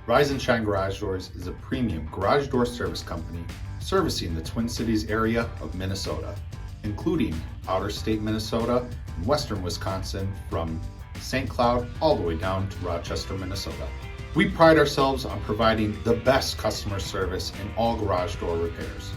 Rise and Shine Garage Doors is a premium garage door service company servicing the Twin Cities area of Minnesota, including outer state Minnesota and western Wisconsin from St. Cloud all the way down to Rochester, Minnesota. We pride ourselves on providing the best customer service in all garage door repairs.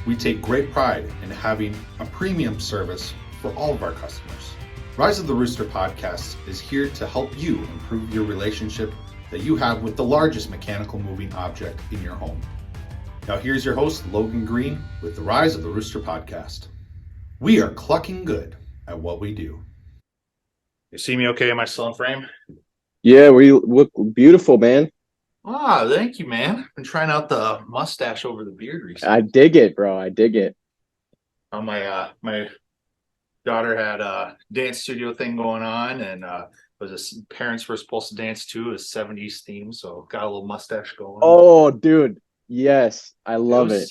We take great pride in having a premium service for all of our customers. Rise of the Rooster podcast is here to help you improve your relationship that you have with the largest mechanical moving object in your home. Now here's your host, Logan Greene, with the Rise of the Rooster podcast. We are clucking good at what we do. You see me okay? Am I still in frame? Yeah, we look beautiful, man. Ah, thank you, man. Been trying out the mustache over the beard recently. I dig it, bro. I dig it. My daughter had a dance studio thing going on, and parents were supposed to dance to a 70s theme, so got a little mustache going. Oh, dude. Yes, I love it.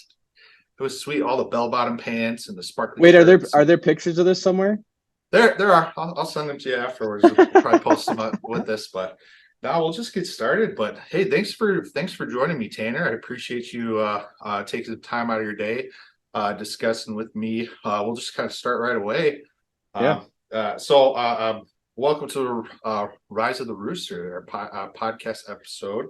It was sweet. All the bell-bottom pants and the sparkly Wait, shirts. are there pictures of this somewhere? There are. I'll send them to you afterwards. We'll probably post them up with this, but now we'll just get started. But hey, thanks for joining me, Tanner. I appreciate you taking the time out of your day discussing with me. We'll just kind of start right away. Welcome to Rise of the Rooster, our podcast episode.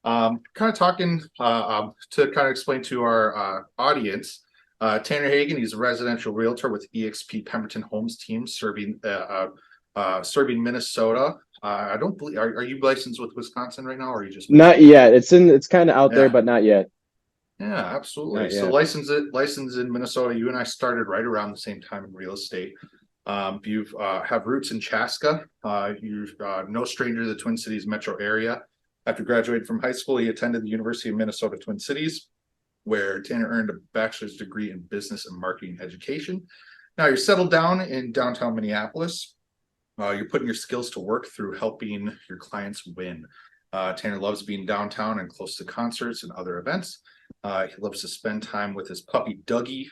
Kind of talking to kind of explain to our audience. Tanner Hagen, he's a residential realtor with eXp Pemberton Homes team serving Minnesota. I don't believe. Are you licensed with Wisconsin right now, or are you just not yet? It's kind of out there, but not yet. Yeah, absolutely. So licensed in Minnesota. You and I started right around the same time in real estate. You have roots in Chaska. You're no stranger to the Twin Cities metro area. After graduating from high school, he attended the University of Minnesota Twin Cities, where Tanner earned a bachelor's degree in business and marketing education. Now you're settled down in downtown Minneapolis. You're putting your skills to work through helping your clients win. Tanner loves being downtown and close to concerts and other events. He loves to spend time with his puppy Dougie.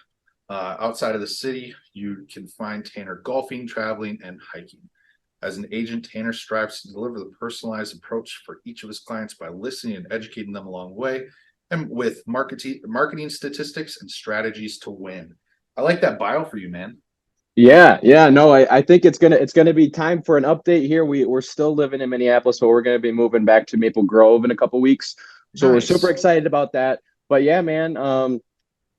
Outside of the city, you can find Tanner golfing, traveling, and hiking. As an agent, Tanner strives to deliver the personalized approach for each of his clients by listening and educating them along the way, and with marketing statistics and strategies to win. I like that bio for you, man. Yeah. No, I think it's gonna be time for an update here. We're still living in Minneapolis, but we're gonna be moving back to Maple Grove in a couple weeks. So We're super excited about that. But yeah, man,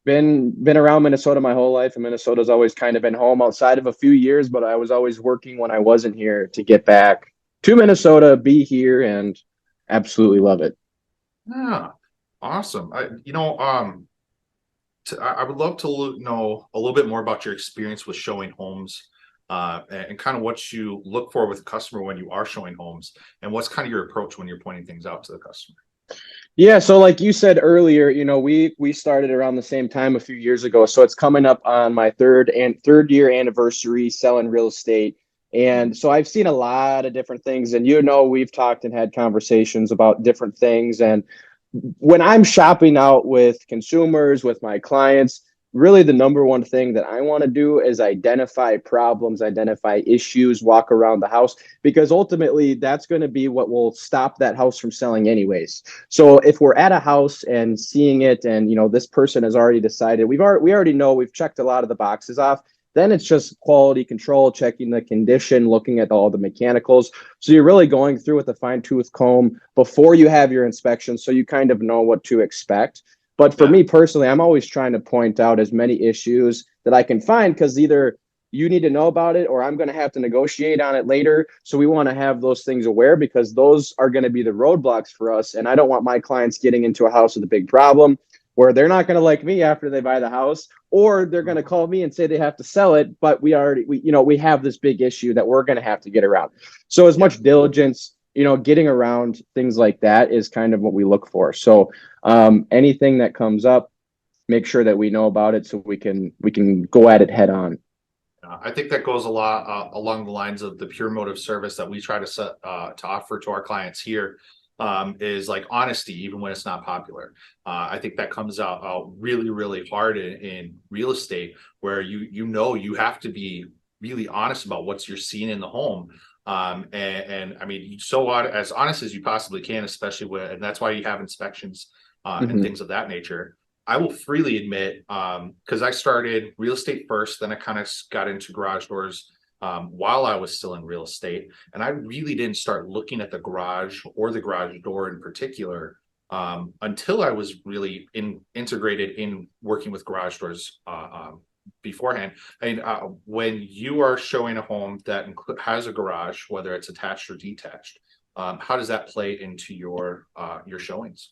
been around Minnesota my whole life, and Minnesota's always kind of been home outside of a few years, but I was always working when I wasn't here to get back to Minnesota, be here, and absolutely love it. Yeah. Awesome. I would love to know a little bit more about your experience with showing homes, and kind of what you look for with a customer when you are showing homes, and what's kind of your approach when you're pointing things out to the customer. Yeah, so like you said earlier, we started around the same time a few years ago, so it's coming up on my third year anniversary selling real estate. And so I've seen a lot of different things, and we've talked and had conversations about different things. And when I'm shopping out with consumers, with my clients, really the number one thing that I want to do is identify problems, identify issues, walk around the house, because ultimately that's going to be what will stop that house from selling anyways. So if we're at a house and seeing it, and this person has already decided, we already know, we've checked a lot of the boxes off, then it's just quality control, checking the condition, looking at all the mechanicals. So you're really going through with a fine-tooth comb before you have your inspection, so you kind of know what to expect. But for me personally, I'm always trying to point out as many issues that I can find, because either you need to know about it or I'm going to have to negotiate on it later. So we want to have those things aware, because those are going to be the roadblocks for us. And I don't want my clients getting into a house with a big problem where they're not going to like me after they buy the house, or they're going to call me and say they have to sell it, but we have this big issue that we're going to have to get around. So as much diligence, getting around things like that is kind of what we look for. So anything that comes up, make sure that we know about it so we can go at it head on. I think that goes a lot along the lines of the pure motive service that we try to offer to our clients here. Is like honesty, even when it's not popular. I think that comes out really, really hard in real estate, where you have to be really honest about what you're seeing in the home. And I mean, so on, as honest as you possibly can, especially when, and that's why you have inspections and things of that nature. I will freely admit, because I started real estate first, then I kind of got into garage doors while I was still in real estate. And I really didn't start looking at the garage or the garage door in particular until I was really integrated in working with garage doors beforehand. And when you are showing a home that has a garage, whether it's attached or detached, how does that play into your showings?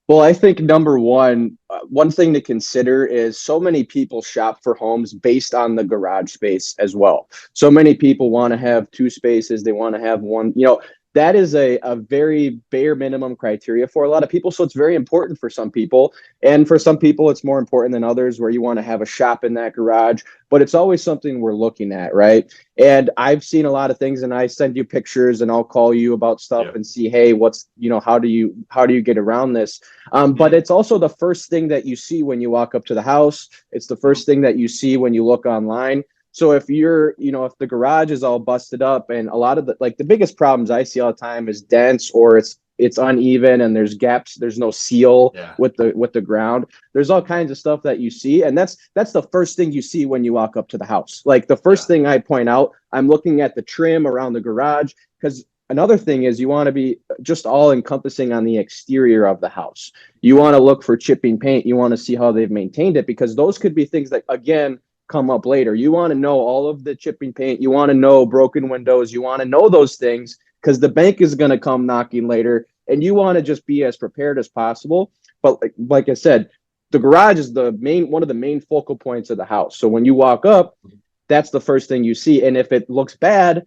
Well, I think number one, one thing to consider is so many people shop for homes based on the garage space as well. So many people want to have two spaces. They want to have one, that is a very bare minimum criteria for a lot of people. So it's very important for some people. And for some people, it's more important than others where you want to have a shop in that garage. But it's always something we're looking at, right? And I've seen a lot of things, and I send you pictures and I'll call you about stuff and see, hey, what's, how do you get around this? But it's also the first thing that you see when you walk up to the house. It's the first thing that you see when you look online. So if if the garage is all busted up, and a lot of the biggest problems I see all the time is dense, or it's uneven and there's gaps, there's no seal with the ground. There's all kinds of stuff that you see, and that's the first thing you see when you walk up to the house. Like the first thing I point out, I'm looking at the trim around the garage, because another thing is you want to be just all encompassing on the exterior of the house. You want to look for chipping paint. You want to see how they've maintained it, because those could be things that, again, come up later. You want to know all of the chipping paint. You want to know broken windows. You want to know those things because the bank is going to come knocking later, and you want to just be as prepared as possible. But like I said, the garage is one of the main focal points of the house. So when you walk up, that's the first thing you see. And if it looks bad,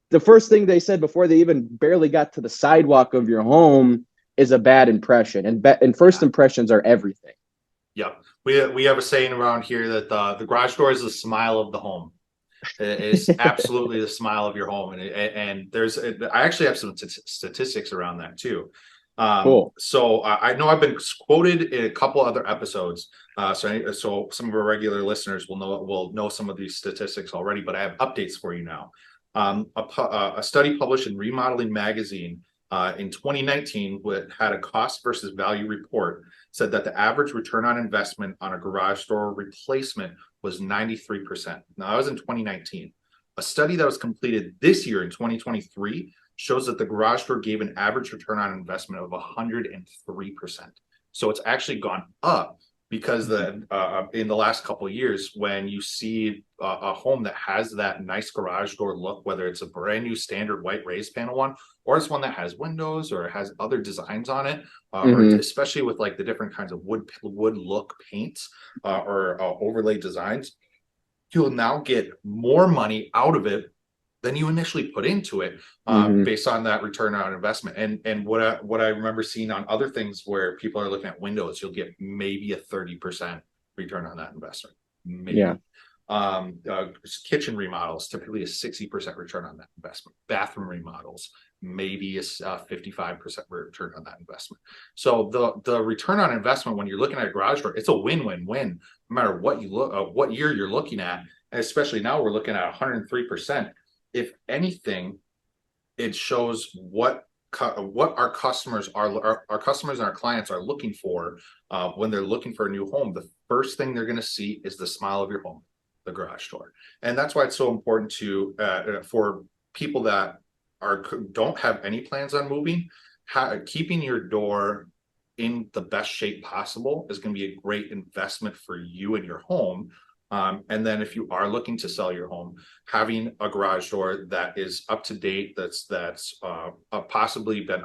the first thing they said before they even barely got to the sidewalk of your home is a bad impression. And first impressions are everything. Yeah, we have a saying around here that the garage door is the smile of the home. It's absolutely the smile of your home, and I actually have some statistics around that too. Cool. So I know I've been quoted in a couple other episodes. So some of our regular listeners will know some of these statistics already, but I have updates for you now. A study published in Remodeling Magazine in 2019 had a cost versus value report, said that the average return on investment on a garage door replacement was 93%. Now, that was in 2019. A study that was completed this year in 2023 shows that the garage door gave an average return on investment of 103%. So it's actually gone up, because in the last couple of years, when you see a home that has that nice garage door look, whether it's a brand new standard white raised panel one, or it's one that has windows or has other designs on it, or especially with like the different kinds of wood look paints or overlay designs, you'll now get more money out of it than you initially put into it, based on that return on investment. And what I remember seeing on other things where people are looking at windows, you'll get maybe a 30% return on that investment. Maybe. Yeah. Kitchen remodels, typically a 60% return on that investment. Bathroom remodels, maybe a 55% return on that investment. So the return on investment when you're looking at a garage door, it's a win-win-win, no matter what what year you're looking at. And especially now we're looking at 103%. If anything, it shows what our customers our customers and our clients are looking for when they're looking for a new home. The first thing they're going to see is the smile of your home, the garage door. And that's why it's so important for people that don't have any plans on moving, keeping your door in the best shape possible is going to be a great investment for you and your home. And then if you are looking to sell your home, having a garage door that is up to date, that's possibly been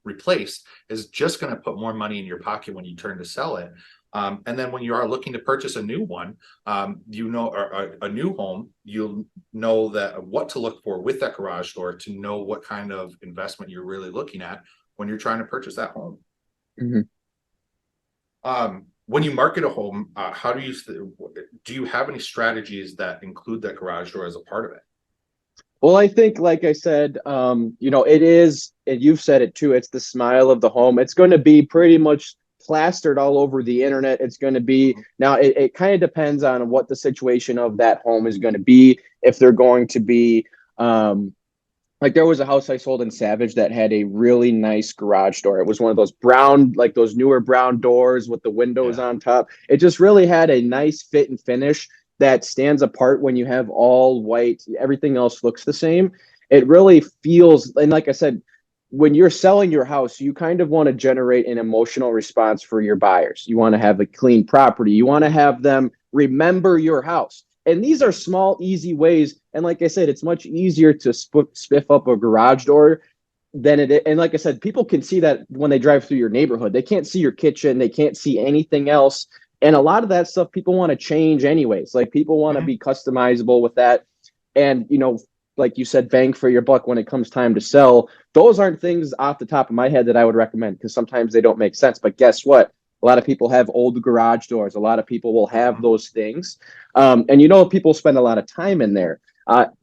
replaced, is just going to put more money in your pocket when you turn to sell it. And then when you are looking to purchase a new one, a new home, you'll know that what to look for with that garage door to know what kind of investment you're really looking at when you're trying to purchase that home. When you market a home, how do you have any strategies that include that garage door as a part of it? Well, I think, like I said, it is, and you've said it too, it's the smile of the home. It's going to be pretty much plastered all over the internet. It's going to be, now it kind of depends on what the situation of that home is going to be. If they're going to be Like there was a house I sold in Savage that had a really nice garage door. It was one of those brown, like those newer brown doors with the windows Yeah. on top. It just really had a nice fit and finish that stands apart when you have all white. Everything else looks the same. It really feels, and like I said, when you're selling your house, you kind of want to generate an emotional response for your buyers. You want to have a clean property. You want to have them remember your house. And these are small, easy ways. And like I said, it's much easier to spiff up a garage door than it is. And like I said, people can see that when they drive through your neighborhood. They can't see your kitchen. They can't see anything else. And a lot of that stuff people want to change anyways. Like people want to be customizable with that. And, you know, like you said, bang for your buck when it comes time to sell. Those aren't things off the top of my head that I would recommend because sometimes they don't make sense. But guess what? A lot of people have old garage doors. A lot of people will have those things. And you know, people spend a lot of time in there.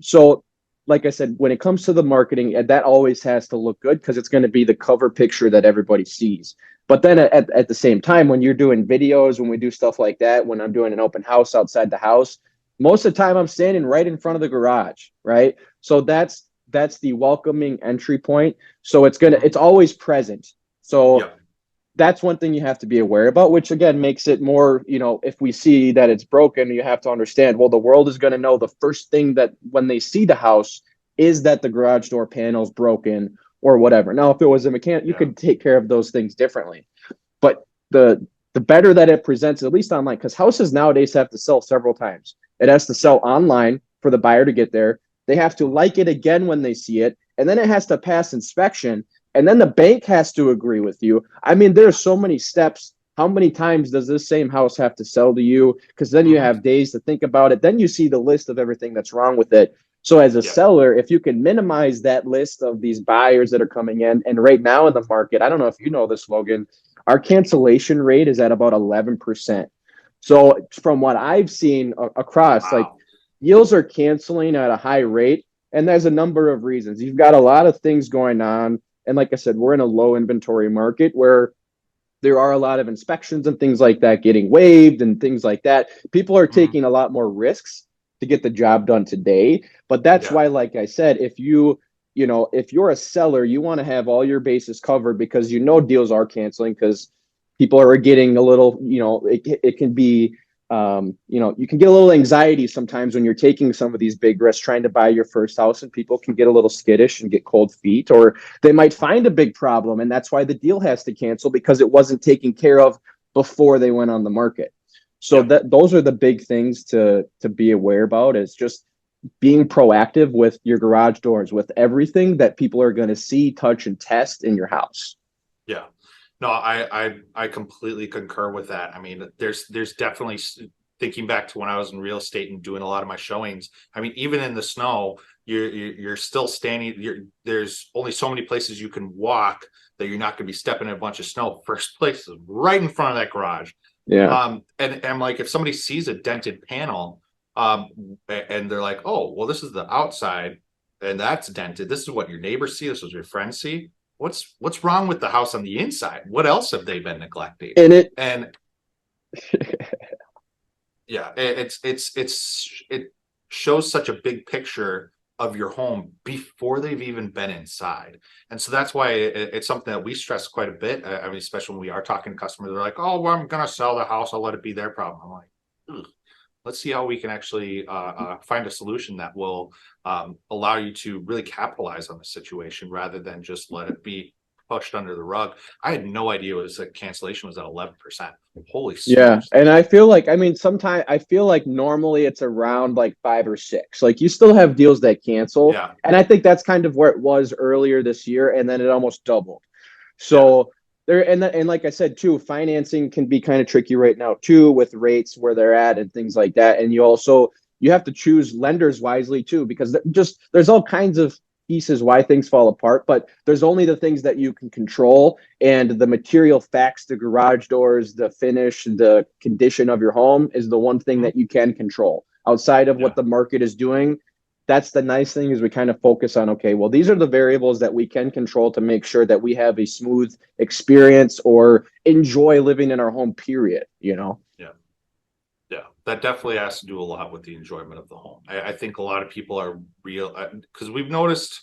So, like I said, when it comes to the marketing, that always has to look good because it's going to be the cover picture that everybody sees. But then at the same time, when you're doing videos, when we do stuff like that, when I'm doing an open house outside the house, most of the time I'm standing right in front of the garage, right? So that's the welcoming entry point. So it's always present. So Yep. that's one thing you have to be aware about, which again makes it more, you know, if we see that it's broken, you have to understand, well, the world is going to know the first thing that when they see the house is that the garage door panel is broken or whatever. Now, if it was a mechanic, you could take care of those things differently. But the better that it presents, at least online, because houses nowadays have to sell several times. It has to sell online for the buyer to get there. They have to like it again when they see it, and then it has to pass inspection. And then the bank has to agree with you. I mean, there are so many steps. How many times does this same house have to sell to you? Because then you have days to think about it. Then you see the list of everything that's wrong with it. So as a seller, if you can minimize that list of these buyers that are coming in, and right now in the market, I don't know if you know this, Logan, our cancellation rate is at about 11%. So from what I've seen across, like deals are canceling at a high rate. And there's a number of reasons. You've got a lot of things going on. And like I said, we're in a low inventory market where there are a lot of inspections and things like that getting waived and things like that. People are taking a lot more risks to get the job done today. But that's why, like I said, if you're a seller, you want to have all your bases covered because you know deals are canceling because people are getting a little, it can be you can get a little anxiety sometimes when you're taking some of these big risks trying to buy your first house, and people can get a little skittish and get cold feet, or they might find a big problem. And that's why the deal has to cancel because it wasn't taken care of before they went on the market. So those are the big things to be aware about, is just being proactive with your garage doors, with everything that people are going to see, touch, and test in your house. Yeah. No, I completely concur with that. I mean, there's definitely, thinking back to when I was in real estate and doing a lot of my showings. I mean, even in the snow, you're still standing. There's only so many places you can walk that you're not going to be stepping in a bunch of snow. First place is right in front of that garage. Yeah. And I'm like, if somebody sees a dented panel, and they're like, oh, well, this is the outside and that's dented. This is what your neighbors see. This is what your friends see. What's wrong with the house on the inside? What else have they been neglecting? And yeah, it shows such a big picture of your home before they've even been inside. And so that's why it's something that we stress quite a bit. I mean, especially when we are talking to customers, they're like, oh, well, I'm going to sell the house. I'll let it be their problem. I'm like, ugh. Let's see how we can actually find a solution that will allow you to really capitalize on the situation rather than just let it be pushed under the rug. I had no idea it was a cancellation was at 11%. Holy smokes. Yeah. And I feel like, sometimes I feel like normally it's around like 5 or 6. Like you still have deals that cancel. Yeah. And I think that's kind of where it was earlier this year. And then it almost doubled. So and like I said, too, financing can be kind of tricky right now, too, with rates where they're at and things like that. And you have to choose lenders wisely, too, because there's all kinds of pieces why things fall apart, but there's only the things that you can control, and the material facts, the garage doors, the finish, the condition of your home is the one thing that you can control. Outside of what the market is doing, that's the nice thing, is we kind of focus on, okay, well, these are the variables that we can control to make sure that we have a smooth experience or enjoy living in our home, period, Yeah. Yeah, that definitely has to do a lot with the enjoyment of the home. I think a lot of people are real because we've noticed,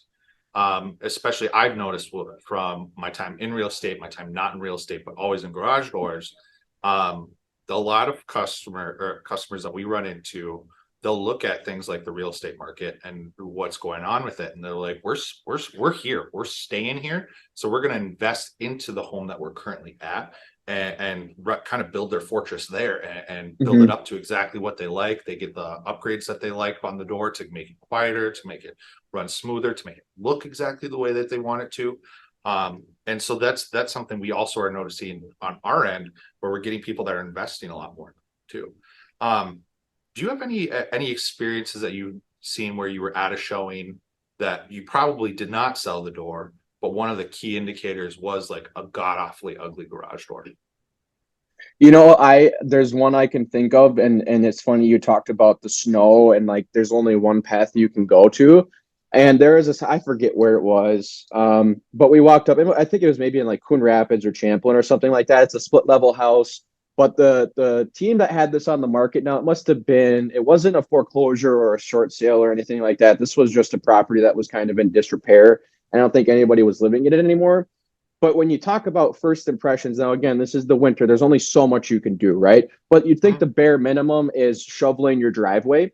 especially I've noticed from my time in real estate, my time not in real estate, but always in garage doors. Um, a lot of customers that we run into, they'll look at things like the real estate market and what's going on with it, and they're like, we're here, we're staying here, so we're going to invest into the home that we're currently at and kind of build their fortress there and build it Mhm. up to exactly what they like. They get the upgrades that they like on the door to make it quieter, to make it run smoother, to make it look exactly the way that they want it to. And so that's something we also are noticing on our end, where we're getting people that are investing a lot more too. Do you have any experiences that you've seen where you were at a showing that you probably did not sell the door, but one of the key indicators was like a god awfully ugly garage door? You know, I there's one I can think of, and it's funny you talked about the snow and like there's only one path you can go to. And there is this, I forget where it was. But we walked up, and I think it was maybe in like Coon Rapids or Champlin or something like that. It's a split level house. But the team that had this on the market now, it must have been, it wasn't a foreclosure or a short sale or anything like that. This was just a property that was kind of in disrepair. I don't think anybody was living in it anymore. But when you talk about first impressions, now again, this is the winter. There's only so much you can do, right? But you'd think Mhm. the bare minimum is shoveling your driveway.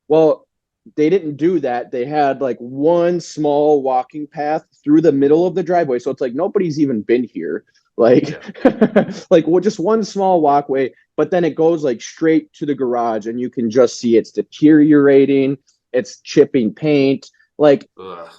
Well, they didn't do that. They had like one small walking path through the middle of the driveway. So it's like nobody's even been here. Like, Yeah. like well, just one small walkway, but then it goes like straight to the garage, and you can just see it's deteriorating, it's chipping paint. Like Ugh.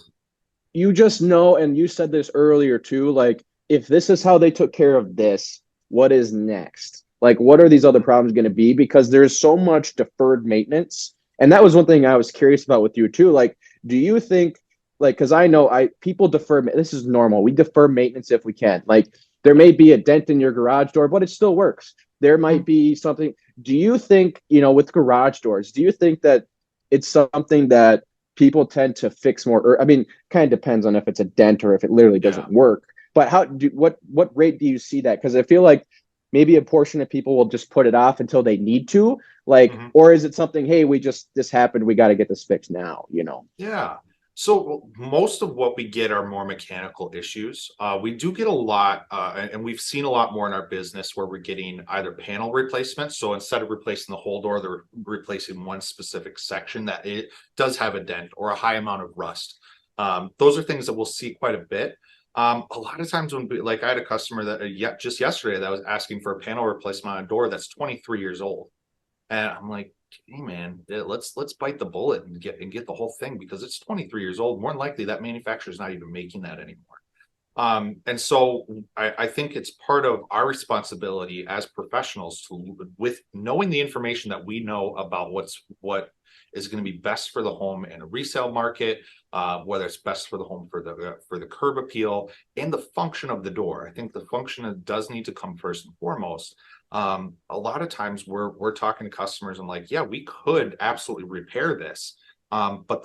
you just know, and you said this earlier too, like if this is how they took care of this, what is next? Like what are these other problems going to be? Because there's so much deferred maintenance. And that was one thing I was curious about with you too. Like, do you think, like, because I know I people defer, this is normal. We defer maintenance if we can. Like there Yeah. may be a dent in your garage door, but it still works. There might Mhm. be something. Do you think, with garage doors, do you think that it's something that people tend to fix more? Or I mean, kind of depends on if it's a dent or if it literally Yeah. doesn't work. But what rate do you see that? Because I feel like maybe a portion of people will just put it off until they need to, like, Mhm. or is it something, hey, this happened, we got to get this fixed now? Yeah. So most of what we get are more mechanical issues. We do get a lot, and we've seen a lot more in our business where we're getting either panel replacements. So instead of replacing the whole door, they're replacing one specific section that it does have a dent or a high amount of rust. Those are things that we'll see quite a bit. A lot of times like I had a customer that just yesterday that was asking for a panel replacement on a door that's 23 years old. And I'm like, hey man, let's bite the bullet and get the whole thing, because it's 23 years old. More than likely that manufacturer is not even making that anymore. And so I think it's part of our responsibility as professionals to, with knowing the information that we know about what is going to be best for the home in a resale market, whether it's best for the home for the curb appeal and the function of the door. I think the function does need to come first and foremost. A lot of times we're talking to customers and like, yeah, we could absolutely repair this, but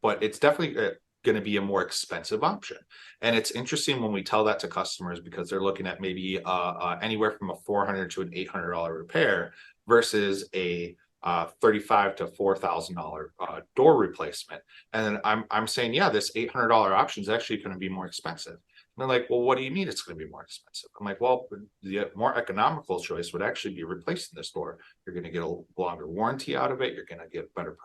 but it's definitely going to be a more expensive option. And it's interesting when we tell that to customers, because they're looking at maybe anywhere from a $400 to an $800 repair versus a $35 to $4,000 door replacement. And then I'm saying, yeah, this $800 option is actually going to be more expensive. And they're like, well, what do you mean it's going to be more expensive? I'm like, well, the more economical choice would actually be replacing this door. You're going to get a longer warranty out of it. You're going to get better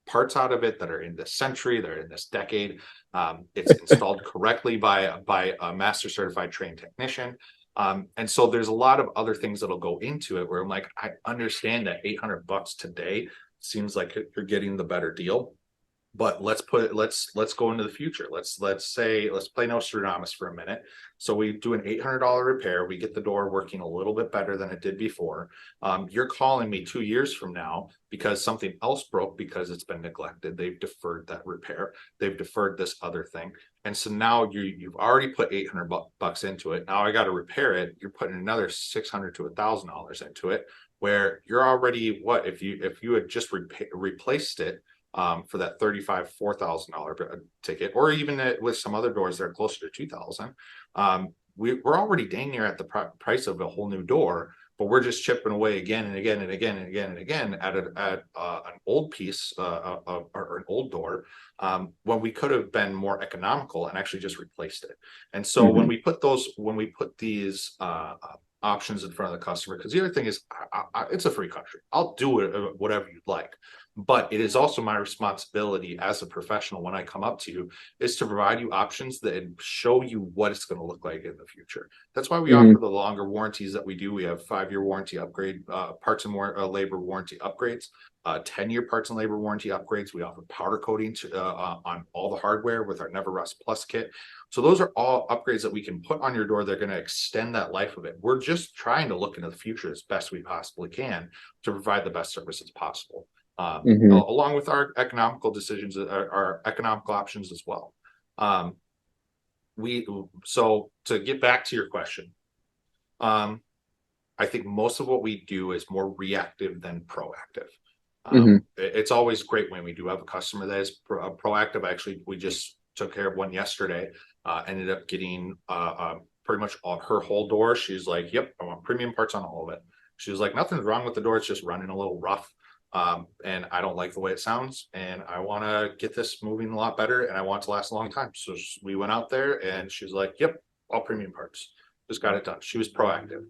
parts out of it that are in this century, that are in this decade. It's installed correctly by a master certified trained technician. And so there's a lot of other things that'll go into it where I'm like, I understand that $800 today seems like you're getting the better deal, but let's go into the future. Let's play Nostradamus for a minute. So we do an $800 repair, we get the door working a little bit better than it did before. You're calling me 2 years from now because something else broke, because it's been neglected. They've deferred that repair, they've deferred this other thing, and so now you've already put $800 into it. Now I got to repair it. You're putting another $600 to $1,000 into it, where you're already, what if you had just replaced it for that 35 $4,000 ticket, or even with some other doors that are closer to 2,000, we're already dang near at the price of a whole new door, but we're just chipping away again and again and again and again and again at an old piece or an old door, when we could have been more economical and actually just replaced it. And so when we put these options in front of the customer, because the other thing is, it's a free country. I'll do it whatever you'd like. But it is also my responsibility as a professional when I come up to you is to provide you options that show you what it's going to look like in the future. That's why we offer the longer warranties that we do. We have 5-year warranty upgrade, parts and labor warranty upgrades, 10-year parts and labor warranty upgrades. We offer powder coating on all the hardware with our Never Rust Plus kit. So those are all upgrades that we can put on your door. They're going to extend that life of it. We're just trying to look into the future as best we possibly can to provide the best services possible. Along with our economical decisions, our economical options as well. So to get back to your question, I think most of what we do is more reactive than proactive. It's always great when we do have a customer that is proactive. Actually, we just took care of one yesterday, ended up getting pretty much her whole door. She's like, yep, I want premium parts on all of it. She was like, nothing's wrong with the door. It's just running a little rough. And I don't like the way it sounds, and I want to get this moving a lot better, and I want it to last a long time. So we went out there, and she's like, yep, all premium parts. Just got it done. She was proactive.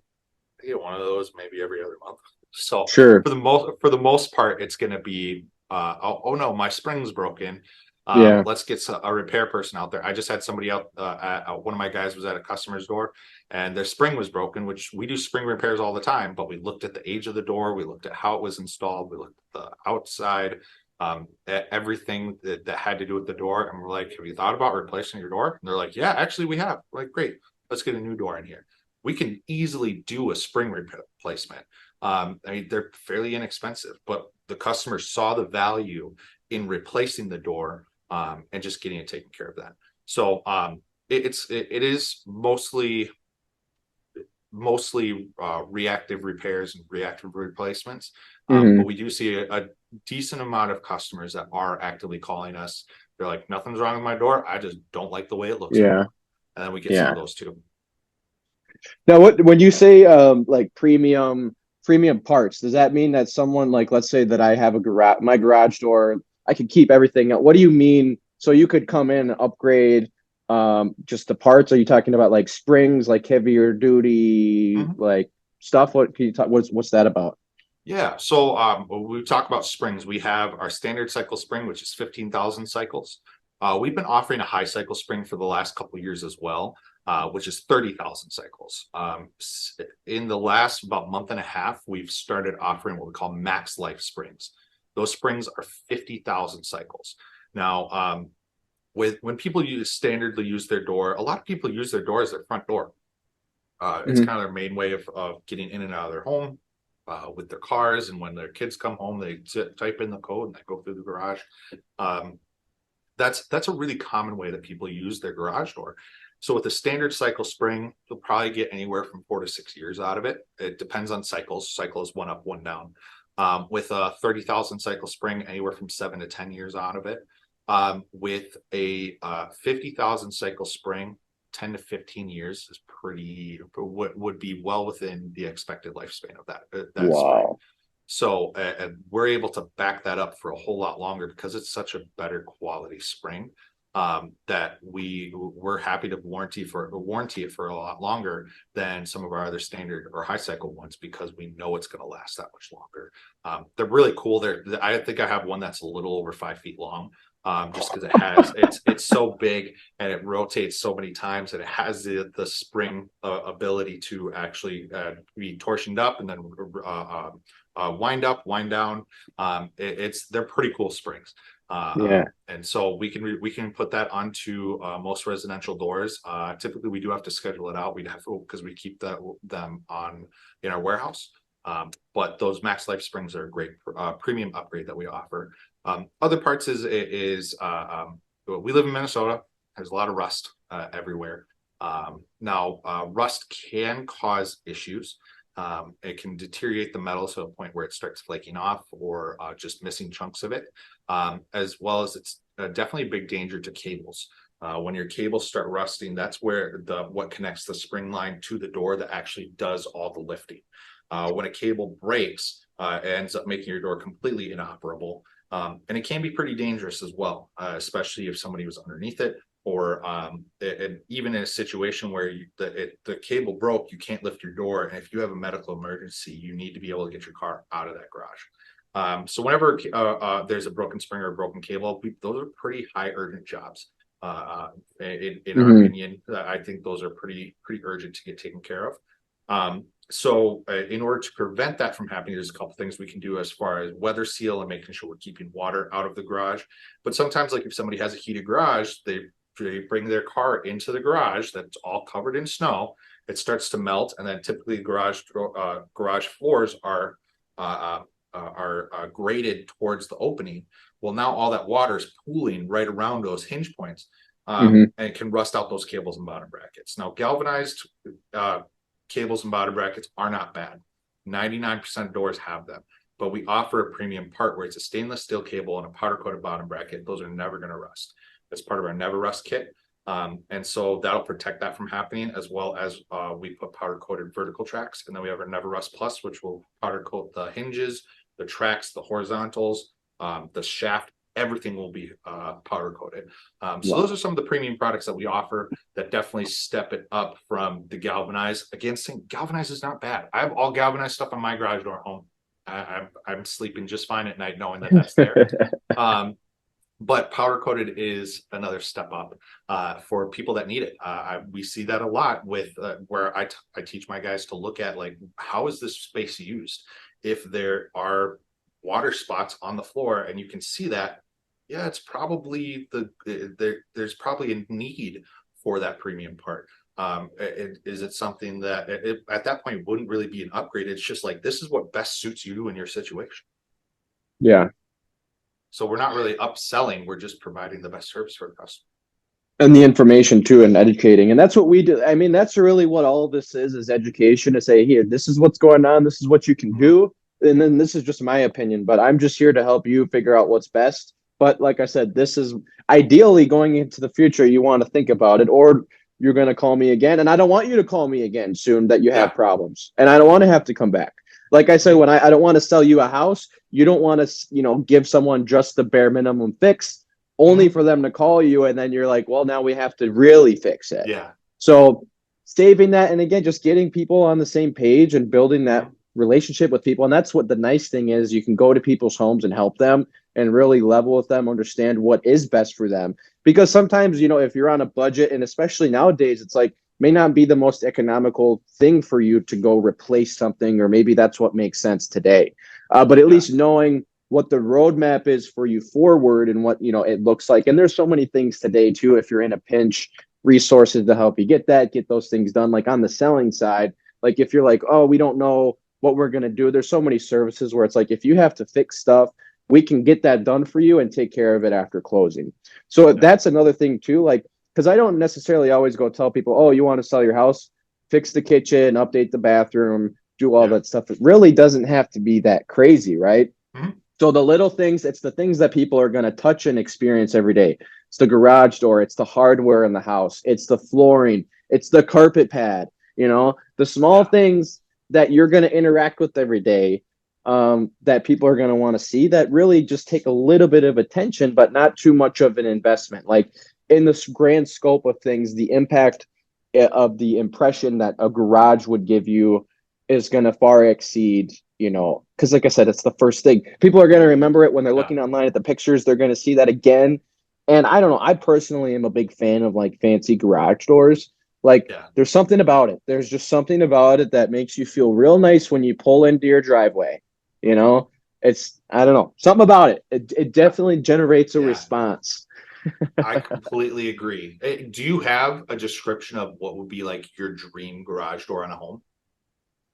I get one of those maybe every other month. So Sure. for the most part, it's going to be, oh no, my spring's broken. Let's get a repair person out there. I just had somebody out, one of my guys was at a customer's door and their spring was broken, which we do spring repairs all the time, but we looked at the age of the door. We looked at how it was installed. We looked at the outside, at everything that had to do with the door. And we're like, have you thought about replacing your door? And they're like, yeah, actually we have. We're like, great, let's get a new door in here. We can easily do a spring replacement. I mean, they're fairly inexpensive, but the customer saw the value in replacing the door, and just getting it taken care of that. So it is mostly reactive repairs and reactive replacements, but we do see a decent amount of customers that are actively calling us. They're like, nothing's wrong with my door, I just don't like the way it looks anymore. And then we get some of those too. Now, when you say like premium parts, does that mean that someone, like, let's say that I have my garage door, I could keep everything. What do you mean? So you could come in and upgrade just the parts? Are you talking about like springs, like heavier duty, like stuff? What can you talk? What's that about? Yeah. So when we talk about springs, we have our standard cycle spring, which is 15,000 cycles. We've been offering a high cycle spring for the last couple of years as well, which is 30,000 cycles. In the last about month and a half, we've started offering what we call max life springs. Those springs are 50,000 cycles. Now, when people standardly use their door, a lot of people use their door as their front door. It's kind of their main way of getting in and out of their home with their cars. And when their kids come home, they type in the code and they go through the garage. That's a really common way that people use their garage door. So with a standard cycle spring, you'll probably get anywhere from 4 to 6 years out of it. It depends on cycles. Cycle is one up, one down. With a 30,000 cycle spring, anywhere from 7 to 10 years out of it. With a 50,000 cycle spring, 10 to 15 years is would be well within the expected lifespan of that spring. So we're able to back that up for a whole lot longer because it's such a better quality spring, that we're happy to warranty it for a lot longer than some of our other standard or high cycle ones, because we know it's going to last that much longer. They're really cool. I think I have one that's a little over 5 feet long, just because it's so big and it rotates so many times, and it has the spring ability to actually be torsioned up and then wind up, wind down. They're pretty cool springs. And so we can put that onto most residential doors. Typically we do have to schedule it out. Because we keep them in our warehouse. But those max life springs are a great premium upgrade that we offer. Other parts is we live in Minnesota. There's a lot of rust everywhere. Now rust can cause issues. It can deteriorate the metal to a point where it starts flaking off or just missing chunks of it, as well as it's definitely a big danger to cables. When your cables start rusting, that's where what connects the spring line to the door that actually does all the lifting. When a cable breaks, it ends up making your door completely inoperable. And it can be pretty dangerous as well, especially if somebody was underneath it, or even in a situation where the cable broke, you can't lift your door. And if you have a medical emergency, you need to be able to get your car out of that garage. So whenever there's a broken spring or a broken cable, those are pretty high urgent jobs. In our opinion, I think those are pretty urgent to get taken care of. So in order to prevent that from happening, there's a couple things we can do as far as weather seal and making sure we're keeping water out of the garage. But sometimes, like if somebody has a heated garage, they bring their car into the garage that's all covered in snow. It starts to melt, and then typically garage floors are graded towards the opening. Well, now all that water is pooling right around those hinge points, and it can rust out those cables and bottom brackets. Now, galvanized cables and bottom brackets are not bad. 99% of doors have them, but we offer a premium part where it's a stainless steel cable and a powder coated bottom bracket. Those are never going to rust. That's part of our never rust kit. And so that'll protect that from happening, as well as we put powder coated vertical tracks. And then we have our never rust plus, which will powder coat the hinges, the tracks, the horizontals, the shaft. Everything will be powder coated. So those are some of the premium products that we offer that definitely step it up from the galvanized. Again, saying galvanized is not bad. I have all galvanized stuff on my garage door at home. I'm sleeping just fine at night knowing that that's there. But powder coated is another step up for people that need it. We see that a lot with where I teach my guys to look at, like, how is this space used? If there are water spots on the floor and you can see that, yeah, it's probably there's probably a need for that premium part. Is it something that at that point wouldn't really be an upgrade? It's just like, this is what best suits you in your situation. Yeah. So we're not really upselling, we're just providing the best service for the customer. And the information too, and educating. And that's what we do. I mean, that's really what all of this is education, to say, here, this is what's going on. This is what you can do. And then this is just my opinion, but I'm just here to help you figure out what's best. But like I said, this is ideally going into the future. You want to think about it, or you're going to call me again. And I don't want you to call me again soon that you have problems. And I don't want to have to come back. Like I said, when I don't want to sell you a house, you don't want to, give someone just the bare minimum fix, only for them to call you. And then you're like, well, now we have to really fix it. Yeah. So saving that. And again, just getting people on the same page and building that relationship with people. And that's what the nice thing is. You can go to people's homes and help them and really level with them, understand what is best for them. Because sometimes, if you're on a budget, and especially nowadays, it's like, may not be the most economical thing for you to go replace something, or maybe that's what makes sense today. But at least knowing what the roadmap is for you forward and what, it looks like. And there's so many things today too, if you're in a pinch, resources to help you get those things done. Like on the selling side, like if you're like, oh, we don't know what we're going to do, there's so many services where it's like, if you have to fix stuff, we can get that done for you and take care of it after closing. So that's another thing too, like, because I don't necessarily always go tell people, oh, you want to sell your house, fix the kitchen, update the bathroom, do all that stuff. It really doesn't have to be that crazy, right? So the little things, it's the things that people are going to touch and experience every day. It's the garage door, it's the hardware in the house, it's the flooring, it's the carpet pad, the small things that you're going to interact with every day, that people are going to want to see, that really just take a little bit of attention, but not too much of an investment. Like in this grand scope of things, the impact of the impression that a garage would give you is going to far exceed, because like I said, it's the first thing. People are going to remember it when they're looking online at the pictures. They're going to see that again. And I don't know, I personally am a big fan of like fancy garage doors. Like there's something about it. There's just something about it that makes you feel real nice when you pull into your driveway. It's, I don't know, something about it. It definitely generates a response. I completely agree. Do you have a description of what would be like your dream garage door on a home?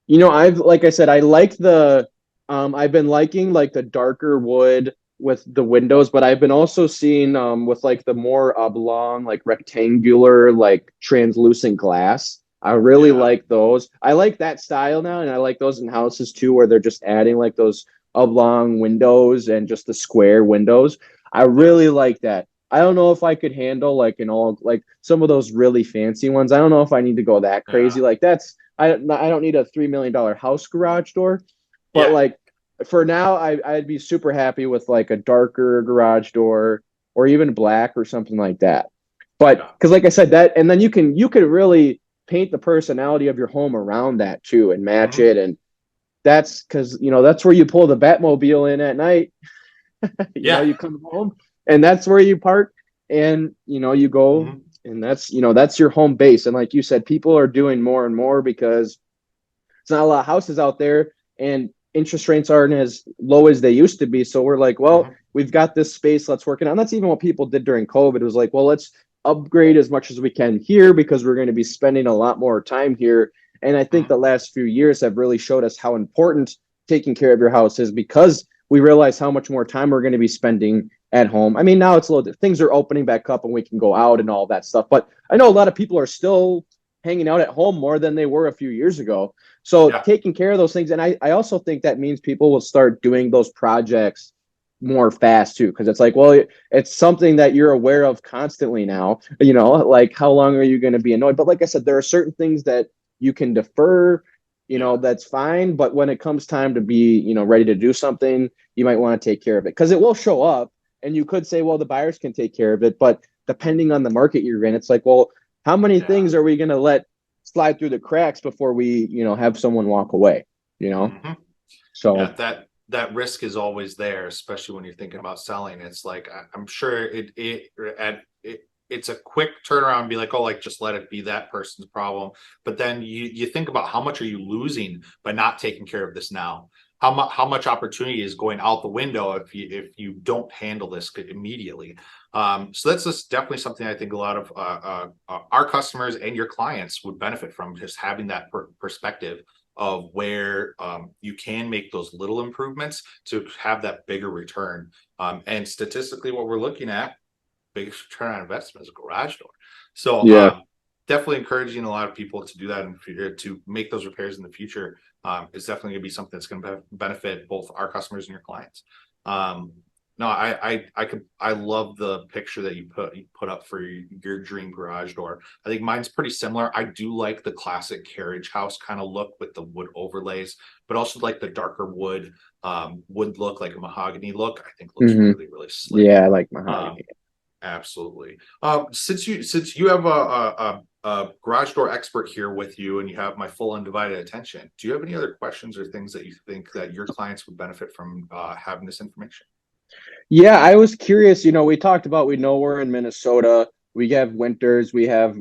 Like I said, I like I've been liking like the darker wood with the windows, but I've been also seeing with like the more oblong, like rectangular, like translucent glass. I really like those. I like that style now, and I like those in houses too, where they're just adding like those oblong windows and just the square windows. I really like that. I don't know if I could handle like an all like some of those really fancy ones. I don't know if I need to go that crazy. Yeah. Like that's I don't need a $3 million house garage door, but Yeah. like for now, I'd be super happy with like a darker garage door or even black or something like that. But Yeah. because like I said, that and then you could really paint the personality of your home around that too and match Hmm. it. And that's because that's where you pull the Batmobile in at night. Yeah. You come home and that's where you park and you go Hmm. and that's your home base. And like you said, people are doing more and more because it's not a lot of houses out there and interest rates aren't as low as they used to be. So we're like, well, Hmm. we've got this space, let's work it on. That's even what people did during COVID. It was like, well, let's upgrade as much as we can here because we're going to be spending a lot more time here. And I think the Hmm. last few years have really showed us how important taking care of your house is because we realize how much more time we're going to be spending at home. I mean, now it's a little things are opening back up and we can go out and all that stuff. But I know a lot of people are still hanging out at home more than they were a few years ago. So Yeah. taking care of those things, and I also think that means people will start doing those projects more fast too, because it's like, well, it's something that you're aware of constantly now. Like how long are you going to be annoyed? But like I said, there are certain things that you can defer. Yeah. That's fine. But when it comes time to be, ready to do something, you might want to take care of it because it will show up. And you could say, well, the buyers can take care of it, but depending on the market you're in, it's like, well, how many Yeah. things are we going to let slide through the cracks before we, have someone walk away, you know? Hmm. Yeah, So that risk is always there, especially when you're thinking about selling. It's like I'm sure it's a quick turnaround and be like, oh, like just let it be that person's problem. But then you think about how much are you losing by not taking care of this now? How much opportunity is going out the window if you don't handle this immediately? So that's just definitely something I think a lot of our customers and your clients would benefit from, just having that perspective of where you can make those little improvements to have that bigger return. And statistically, what we're looking at, biggest return on investment is a garage door. So yeah, definitely encouraging a lot of people to do that in the future, to make those repairs in the future. Is definitely going to be something that's going to benefit both our customers and your clients. Um, no, I love the picture that you put up for your dream garage door. I think mine's pretty similar. I do like the classic carriage house kind of look with the wood overlays, but also like the darker wood look, like a mahogany look. I think looks hmm really, really slick. yeah, I like Um, mahogany. Absolutely. Since you have a garage door expert here with you and you have my full undivided attention, do you have any other questions or things that you think that your clients would benefit from having this information? Yeah, I was curious. We talked about we know we're in Minnesota. We have winters. We have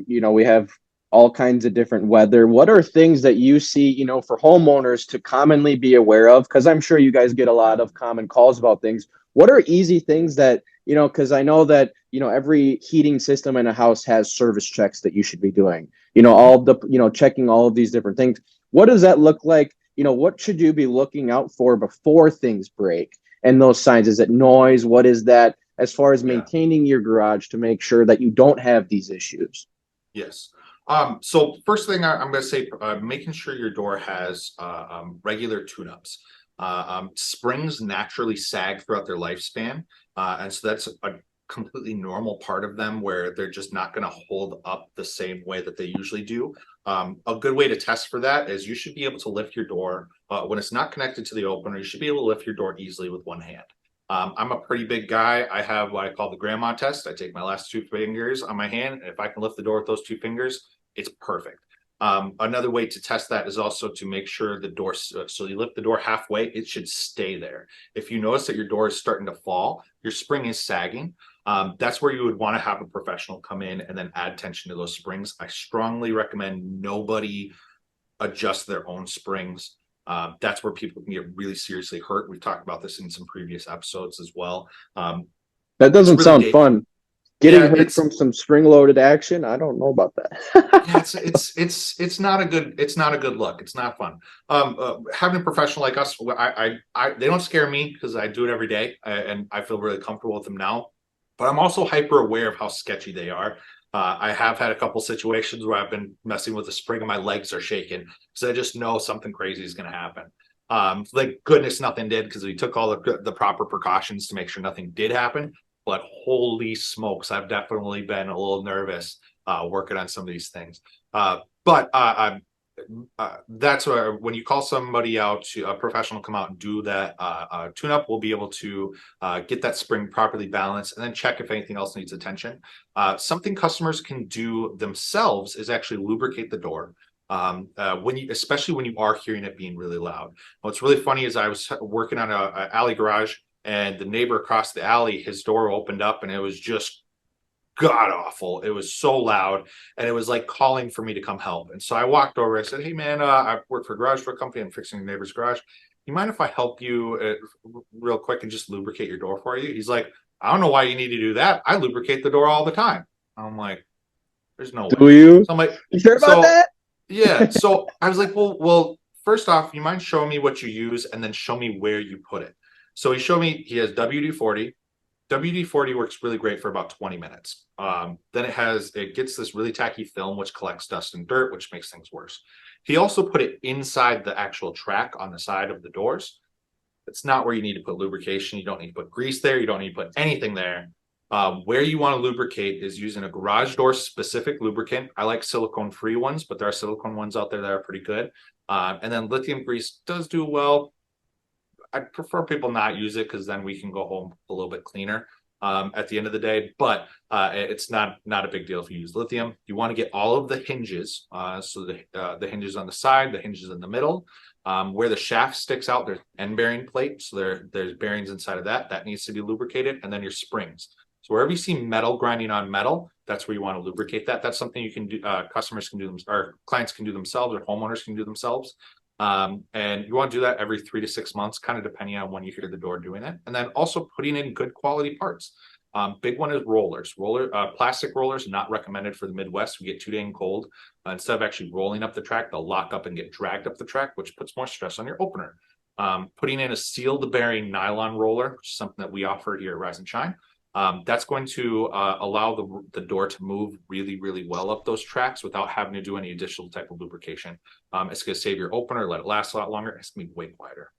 all kinds of different weather. What are things that you see, for homeowners to commonly be aware of? Because I'm sure you guys get a lot Yeah. of common calls about things. What are easy things that, because I know that, every heating system in a house has service checks that you should be doing, Mhm. all the, checking all of these different things. What does that look like? What should you be looking out for before things break? And those signs, is it noise? What is that as far as Yeah. maintaining your garage to make sure that you don't have these issues? Yes. So first thing I'm going to say, making sure your door has regular tune-ups. Springs naturally sag throughout their lifespan, and so that's a completely normal part of them where they're just not going to hold up the same way that they usually do. A good way to test for that is you should be able to lift your door when it's not connected to the opener. You should be able to lift your door easily with one hand. I'm a pretty big guy. I have what I call the grandma test. I take my last two fingers on my hand, and if I can lift the door with those two fingers, it's perfect. Another way to test that is also to make sure the door, so you lift the door halfway, it should stay there. If you notice that your door is starting to fall, your spring is sagging, that's where you would want to have a professional come in and then add tension to those springs. I strongly recommend nobody adjust their own springs. That's where people can get really seriously hurt. We've talked about this in some previous episodes as well. That It's doesn't really sound fun. Getting yeah, hurt from some spring-loaded action, I don't know about that. it's not a good look. It's not fun. Having a professional like us, they don't scare me because I do it every day, and I feel really comfortable with them now. But I'm also hyper aware of how sketchy they are. I have had a couple situations where I've been messing with the spring and my legs are shaking because I just know something crazy is going to happen. Thank goodness nothing did, because we took all the proper precautions to make sure nothing did happen. but holy smokes, I've definitely been a little nervous working on some of these things. But that's where when you call somebody out to a professional come out and do that tune up, we'll be able to get that spring properly balanced and then check if anything else needs attention. Something customers can do themselves is actually lubricate the door. Especially when you are hearing it being really loud. What's really funny is I was working on a alley garage, and the neighbor across the alley, his door opened up and it was just god awful. It was so loud, and it was like calling for me to come help. And so I walked over. I said, "Hey man, I work for a garage door company. I'm fixing your neighbor's garage. You mind if I help you real quick and just lubricate your door for you?" He's like, "I don't know why you need to do that. I lubricate the door all the time." I'm like, "There's no Do way." you? So I'm like, You sure about that? Yeah. So I was like, well, first off, you mind showing me what you use and then show me where you put it. So he showed me he has WD-40. WD-40 works really great for about 20 minutes. Then it gets this really tacky film, which collects dust and dirt, which makes things worse. He also put it inside the actual track on the side of the doors. It's not where you need to put lubrication. You don't need to put grease there. You don't need to put anything there. Where you want to lubricate is using a garage door specific lubricant. I like silicone free ones, but there are silicone ones out there that are pretty good. And then lithium grease does do well. I prefer people not use it because then we can go home a little bit cleaner at the end of the day. But it's not a big deal if you use lithium. You want to get all of the hinges, so the hinges on the side, the hinges in the middle, where the shaft sticks out. There's end bearing plate, so there's bearings inside of that needs to be lubricated, and then your springs. So wherever you see metal grinding on metal, that's where you want to lubricate that. That's something you can do. Customers can do them, or clients can do themselves, or homeowners can do themselves. And you want to do that every 3 to 6 months, kind of depending on when you hear the door doing it. And then also putting in good quality parts. Big one is rollers. Plastic rollers, not recommended for the Midwest. We get too dang cold. Instead of actually rolling up the track, they'll lock up and get dragged up the track, which puts more stress on your opener. Putting in a sealed bearing nylon roller, which is something that we offer here at Rise and Shine. That's going to allow the door to move really, really well up those tracks without having to do any additional type of lubrication. It's going to save your opener, let it last a lot longer. It's going to be way quieter.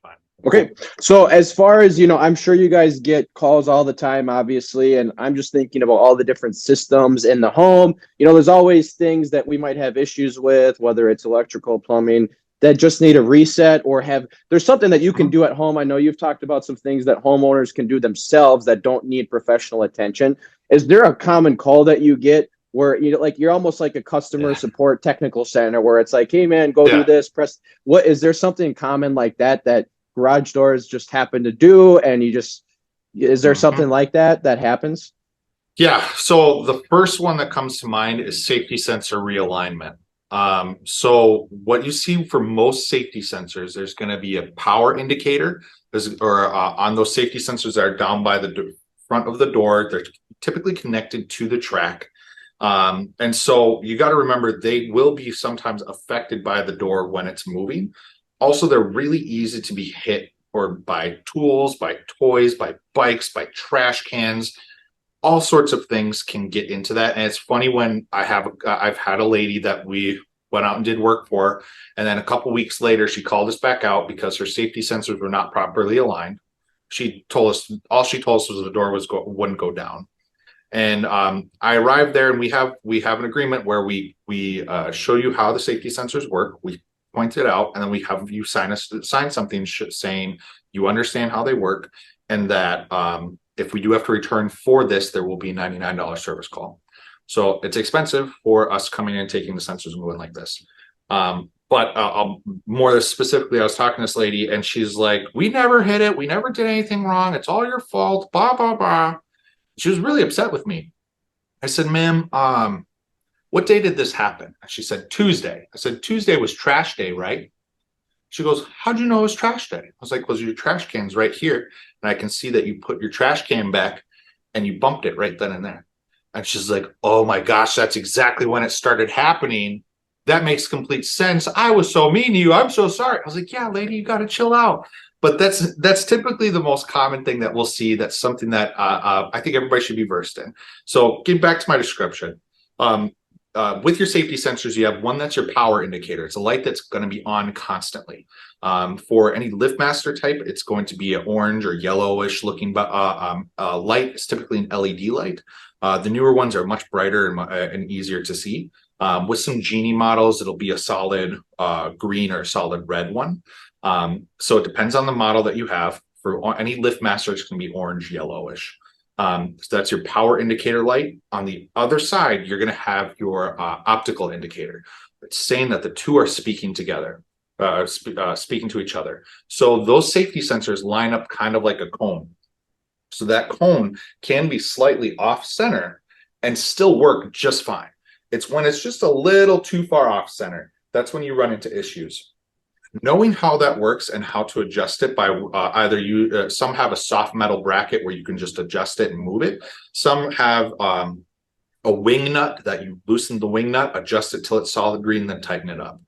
Fine. Okay. So as far as, I'm sure you guys get calls all the time, obviously, and I'm just thinking about all the different systems in the home. There's always things that we might have issues with, whether it's electrical, plumbing, that just need a reset, or there's something that you can do at home. I know you've talked about some things that homeowners can do themselves that don't need professional attention. Is there a common call that you get where you're almost like a customer support technical center where it's like, hey man, go do this, press what? Is there something common like that garage doors just happen to do, and is there something like that happens? Yeah. So the first one that comes to mind is safety sensor realignment. So what you see for most safety sensors, there's going to be a power indicator, on those safety sensors that are down by the front of the door. They're typically connected to the track. And so you got to remember they will be sometimes affected by the door when it's moving. Also, they're really easy to be hit or by tools, by toys, by bikes, by trash cans. All sorts of things can get into that. And it's funny when I've had a lady that we went out and did work for, and then a couple weeks later, she called us back out because her safety sensors were not properly aligned. All she told us was the door wouldn't go down. And I arrived there, and we have an agreement where we show you how the safety sensors work. We point it out, and then we have you sign something saying you understand how they work, and that if we do have to return for this, there will be a $99 service call. So it's expensive for us coming in and taking the sensors and going like this. But more specifically, I was talking to this lady, and she's like, we never hit it. We never did anything wrong. It's all your fault, blah, blah, blah. She was really upset with me. I said, ma'am, what day did this happen? And she said, Tuesday. I said, Tuesday was trash day, right? She goes, how'd you know it was trash day? I was like, well, your trash can's right here. And I can see that you put your trash can back and you bumped it right then and there. And she's like, oh my gosh, that's exactly when it started happening. That makes complete sense. I was so mean to you. I'm so sorry. I was like, yeah, lady, you got to chill out. But that's typically the most common thing that we'll see. That's something that I think everybody should be versed in. So getting back to my description, with your safety sensors, you have one that's your power indicator. It's a light that's going to be on constantly. For any LiftMaster type, it's going to be an orange or yellowish looking light. It's typically an LED light. The newer ones are much brighter and easier to see. With some Genie models, it'll be a solid green or solid red one. So it depends on the model that you have. For any LiftMaster, it's going to be orange, yellowish. So that's your power indicator light. On the other side, you're going to have your optical indicator. It's saying that the two are speaking together, speaking to each other. So those safety sensors line up kind of like a cone. So that cone can be slightly off center and still work just fine. It's when it's just a little too far off center, that's when you run into issues. Knowing how that works and how to adjust it by either some have a soft metal bracket where you can just adjust it and move it. Some have a wing nut that you loosen the wing nut, adjust it till it's solid green, then tighten it up.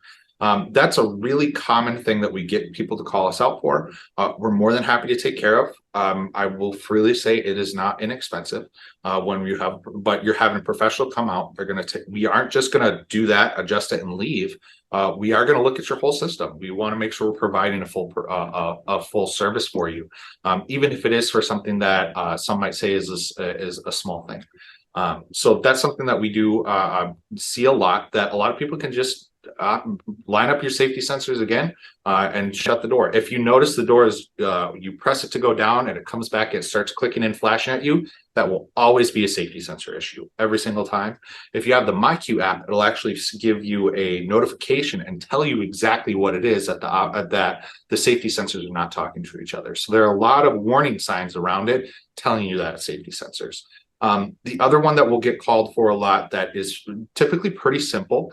That's a really common thing that we get people to call us out for. We're more than happy to take care of. I will freely say it is not inexpensive. But you're having a professional come out. We aren't just going to do that, adjust it and leave. We are going to look at your whole system. We want to make sure we're providing a full service for you, even if it is for something that some might say is a small thing. So that's something that we do see a lot, that a lot of people can just line up your safety sensors again and shut the door. If you notice the door is, you press it to go down and it comes back and starts clicking and flashing at you, that will always be a safety sensor issue every single time. If you have the MyQ app, it'll actually give you a notification and tell you exactly what it is that the safety sensors are not talking to each other. So there are a lot of warning signs around it telling you that it's safety sensors. The other one that we'll get called for a lot that is typically pretty simple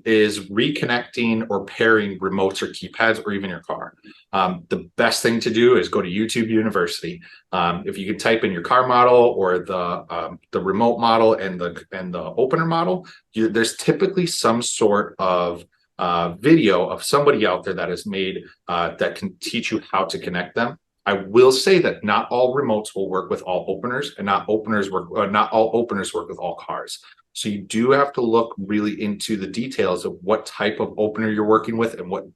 is reconnecting or pairing remotes or keypads or even your car. The best thing to do is go to YouTube University. If you can type in your car model or the remote model and the opener model, there's typically some sort of video of somebody out there that is made that can teach you how to connect them. I will say that not all remotes will work with all openers, and not all openers work with all cars. So you do have to look really into the details of what type of opener you're working with and what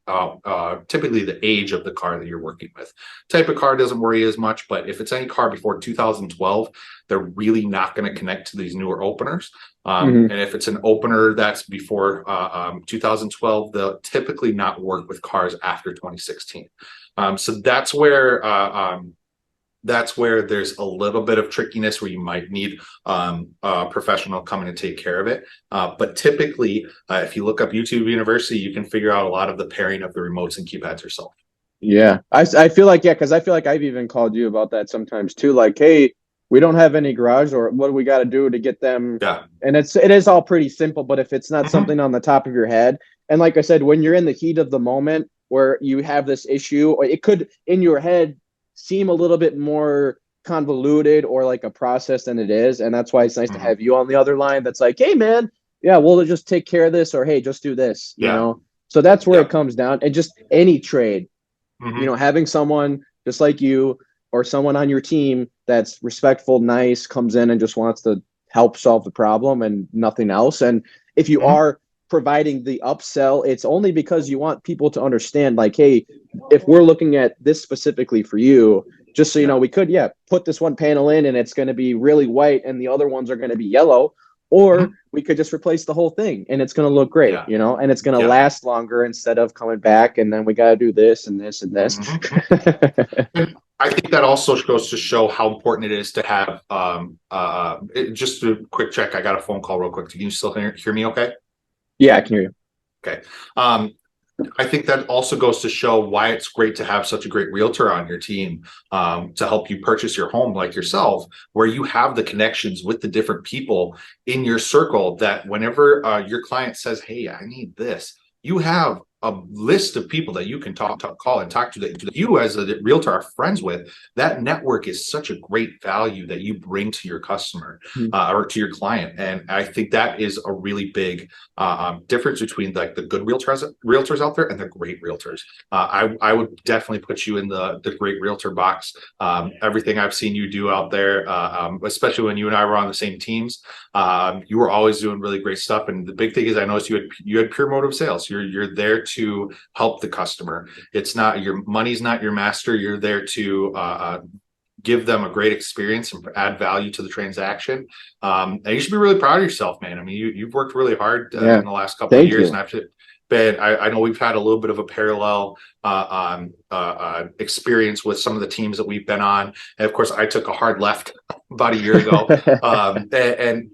typically the age of the car that you're working with. Type of car doesn't worry as much, but if it's any car before 2012, they're really not going to connect to these newer openers. And if it's an opener that's before 2012, they'll typically not work with cars after 2016. So that's where there's a little bit of trickiness where you might need a professional coming and take care of it. But typically, if you look up YouTube University, you can figure out a lot of the pairing of the remotes and keypads yourself. Yeah, I feel like, because I feel like I've even called you about that sometimes too. Like, hey, we don't have any garage, or what do we got to do to get them? Yeah. And it is all pretty simple, but if it's not something on the top of your head, and like I said, when you're in the heat of the moment where you have this issue, or it could in your head seem a little bit more convoluted or like a process than it is. And that's why it's nice to have you on the other line that's like, hey man, yeah, we'll just take care of this, or hey, just do this, you know? So that's where it comes down. And just any trade, you know, having someone just like you or someone on your team that's respectful, nice, comes in and just wants to help solve the problem and nothing else. And if you are providing the upsell, it's only because you want people to understand, like, hey, if we're looking at this specifically for you, just so you know, we could put this one panel in and it's going to be really white and the other ones are going to be yellow, or we could just replace the whole thing and it's going to look great, you know, and it's going to last longer instead of coming back and then we got to do this and this and this. I think that also goes to show how important it is to have just a quick check. I got a phone call real quick. Can you still hear me okay? Yeah, I can hear you. Okay. I think that also goes to show why it's great to have such a great realtor on your team to help you purchase your home like yourself, where you have the connections with the different people in your circle that whenever your client says, hey, I need this, you have a list of people that you can call and talk to that you as a realtor are friends with. That network is such a great value that you bring to your customer or to your client. And I think that is a really big difference between like the good realtors out there and the great realtors. I would definitely put you in the great realtor box. Everything I've seen you do out there, especially when you and I were on the same teams, you were always doing really great stuff. And the big thing is I noticed you had pure motive sales. You're there to help the customer. It's not your money's not your master. You're there to give them a great experience and add value to the transaction. And you should be really proud of yourself, man. I mean, you've worked really hard in the last couple of years, and I know we've had a little bit of a parallel experience with some of the teams that we've been on. And of course, I took a hard left about a year ago.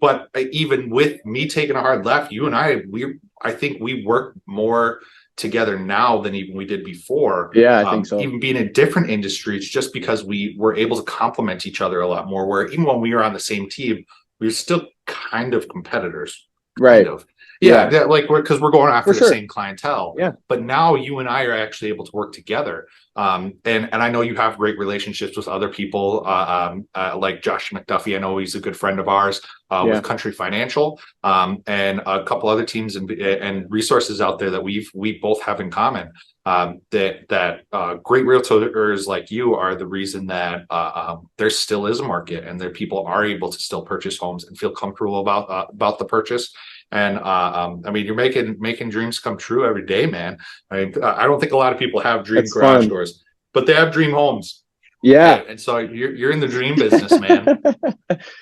But even with me taking a hard left, you and I think we work more together now than even we did before. Yeah, I think so. Even being in different industries, just because we were able to complement each other a lot more, where even when we were on the same team, we were still kind of competitors. Right. Kind of. Yeah, like because we're going after the same clientele. Yeah. But now you and I are actually able to work together. And I know you have great relationships with other people, like Josh McDuffie. I know he's a good friend of ours with Country Financial, and a couple other teams and resources out there that we both have in common. That great realtors like you are the reason that there still is a market, and that people are able to still purchase homes and feel comfortable about the purchase. And I mean, you're making dreams come true every day, man. I mean, I don't think a lot of people have dream garage doors, but they have dream homes. Yeah. And so you're in the dream business, man.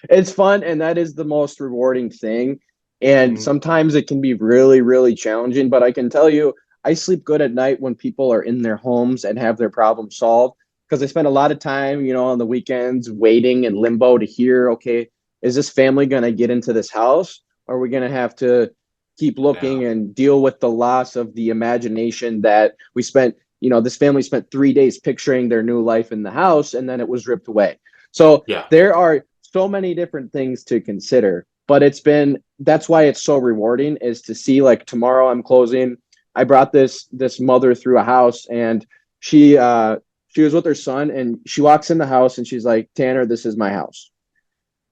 It's fun, and that is the most rewarding thing. And sometimes it can be really, really challenging, but I can tell you, I sleep good at night when people are in their homes and have their problem solved, because I spend a lot of time, on the weekends waiting in limbo to hear, okay, is this family going to get into this house? Or are we going to have to keep looking and deal with the loss of the imagination that we spent, this family spent 3 days picturing their new life in the house, and then it was ripped away. So there are so many different things to consider, but that's why it's so rewarding, is to see, like, tomorrow I'm closing. I brought this mother through a house, and she was with her son, and she walks in the house and she's like, Tanner, this is my house.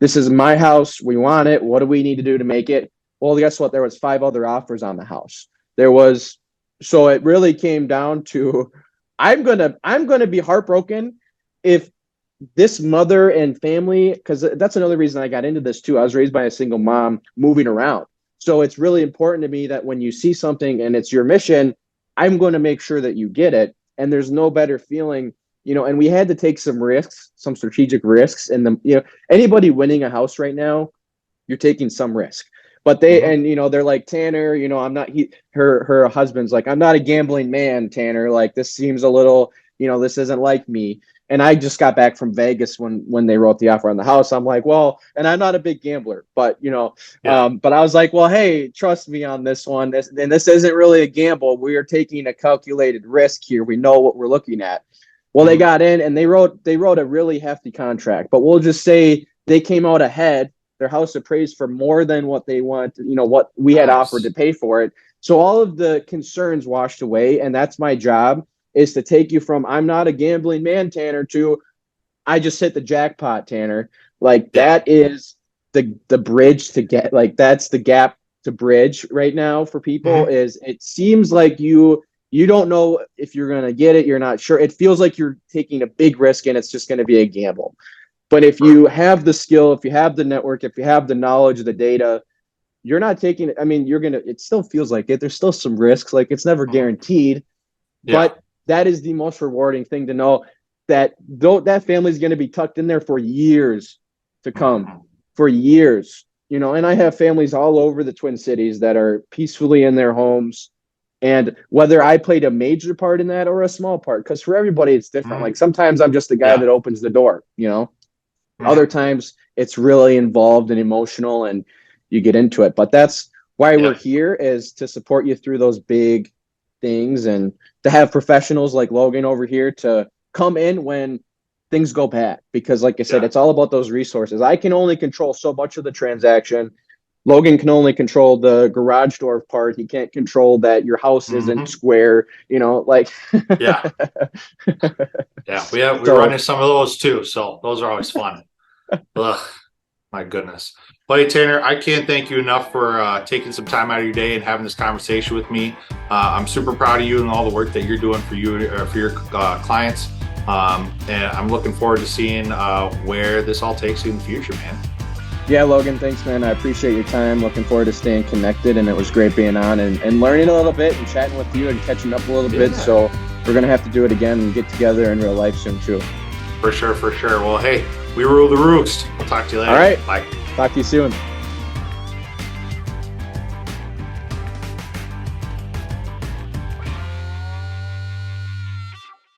This is my house. We want it. What do we need to do to make it? Well, guess what? There was 5 other offers on the house. So it really came down to, I'm gonna be heartbroken if this mother and family, because that's another reason I got into this too. I was raised by a single mom moving around. So it's really important to me that when you see something and it's your mission, I'm going to make sure that you get it. And there's no better feeling, and we had to take some risks, some strategic risks. And anybody winning a house right now, you're taking some risk. But they're like, Tanner, I'm not, her husband's like, I'm not a gambling man, Tanner. Like, this seems a little, this isn't like me. And I just got back from Vegas when they wrote the offer on the house. I'm like, well, and I'm not a big gambler, but but I was like, well, hey, trust me on this one. This isn't really a gamble. We are taking a calculated risk here. We know what we're looking at. Well, they got in and they wrote a really hefty contract, but we'll just say they came out ahead. Their house appraised for more than what they want, what we had offered to pay for it. So all of the concerns washed away, and that's my job, is to take you from I'm not a gambling man, Tanner, to I just hit the jackpot, Tanner. Like, that is the bridge to get, like, that's the gap to bridge right now for people. Is it seems like you don't know if you're going to get it. You're not sure. It feels like you're taking a big risk and it's just going to be a gamble. But if you have the skill, if you have the network, if you have the knowledge, the data, you're not taking it. I mean, it still feels like it. There's still some risks. Like, it's never guaranteed, but that is the most rewarding thing to know, that that family is going to be tucked in there for years to come, for years, and I have families all over the Twin Cities that are peacefully in their homes. And whether I played a major part in that or a small part, because for everybody it's different. Like, sometimes I'm just the guy that opens the door, Other times it's really involved and emotional and you get into it. But that's why we're here, is to support you through those big things, and to have professionals like Logan over here to come in when things go bad. Because like I said, it's all about those resources. I can only control so much of the transaction. Logan can only control the garage door part. He can't control that your house isn't square, like. Yeah. We run into some of those too. So those are always fun. Ugh, my goodness. Buddy Tanner, I can't thank you enough for taking some time out of your day and having this conversation with me. I'm super proud of you and all the work that you're doing for your clients. And I'm looking forward to seeing where this all takes you in the future, man. Yeah, Logan, thanks, man. I appreciate your time. Looking forward to staying connected, and it was great being on and learning a little bit and chatting with you and catching up a little bit. So we're going to have to do it again and get together in real life soon, too. For sure, for sure. Well, hey, we rule the roost. We'll talk to you later. All right. Bye. Talk to you soon.